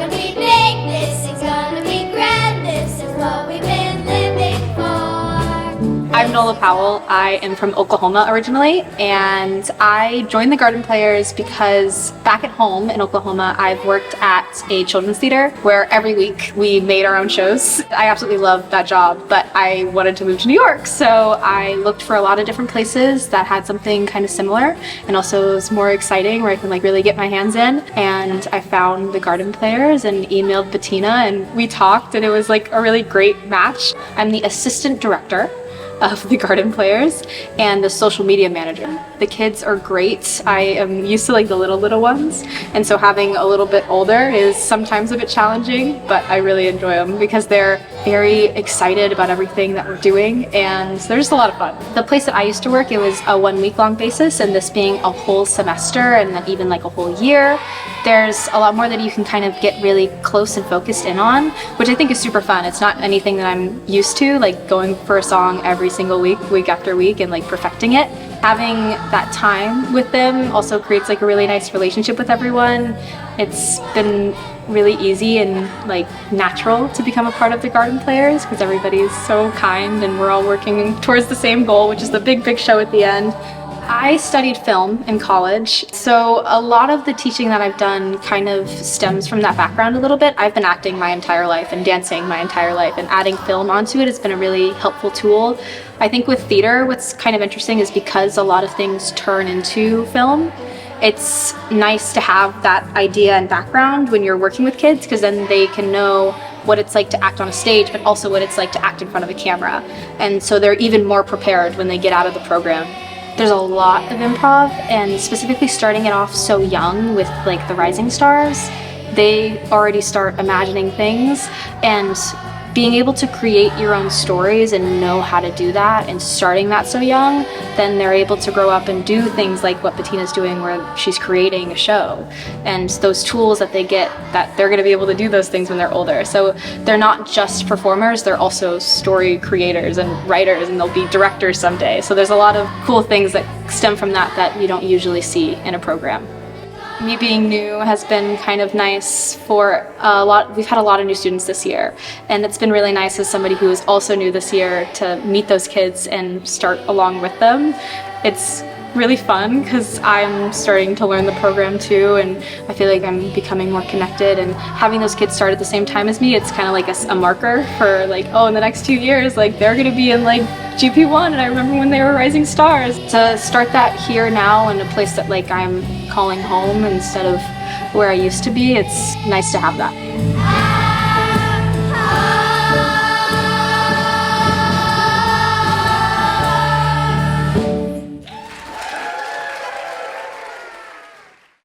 gonna be big, this is gonna be grand, this is what we've been living for. I'm Nola Powell. I am from Oklahoma originally, and I joined the Garden Players because back at home in Oklahoma, I've worked at a children's theater where every week we made our own shows. I absolutely loved that job, but I wanted to move to New York, so I looked for a lot of different places that had something kind of similar and also was more exciting where I can really get my hands in. And I found the Garden Players and emailed Betina, and we talked, and it was a really great match. I'm the assistant director of the Garden Players and the social media manager. The kids are great. I am used to the little ones, and so having a little bit older is sometimes a bit challenging, but I really enjoy them because they're very excited about everything that we're doing, and they're just a lot of fun. The place that I used to work, it was a 1 week long basis, and this being a whole semester and then even a whole year, there's a lot more that you can kind of get really close and focused in on, which I think is super fun. It's not anything that I'm used to, going for a song every single week after week, and perfecting it. Having that time with them also creates a really nice relationship with everyone. It's been really easy and natural to become a part of the Garden Players because everybody's so kind and we're all working towards the same goal, which is the big show at the end. I studied film in college, so a lot of the teaching that I've done kind of stems from that background a little bit. I've been acting my entire life and dancing my entire life, and adding film onto it has been a really helpful tool. I think with theater, what's kind of interesting is because a lot of things turn into film, it's nice to have that idea and background when you're working with kids, because then they can know what it's like to act on a stage, but also what it's like to act in front of a camera. And so they're even more prepared when they get out of the program. There's a lot of improv, and specifically starting it off so young with the rising stars, they already start imagining things, and being able to create your own stories and know how to do that, and starting that so young, then they're able to grow up and do things like what Betina's doing where she's creating a show. And those tools that they get, that they're going to be able to do those things when they're older. So they're not just performers, they're also story creators and writers, and they'll be directors someday. So there's a lot of cool things that stem from that you don't usually see in a program. Me being new has been kind of nice for a lot. We've had a lot of new students this year, and it's been really nice as somebody who is also new this year to meet those kids and start along with them. It's really fun because I'm starting to learn the program too, and I feel like I'm becoming more connected, and having those kids start at the same time as me, it's kind of a marker for oh, in the next 2 years they're gonna be in GP1, and I remember when they were rising stars. To start that here now in a place that I'm calling home instead of where I used to be, it's nice to have that.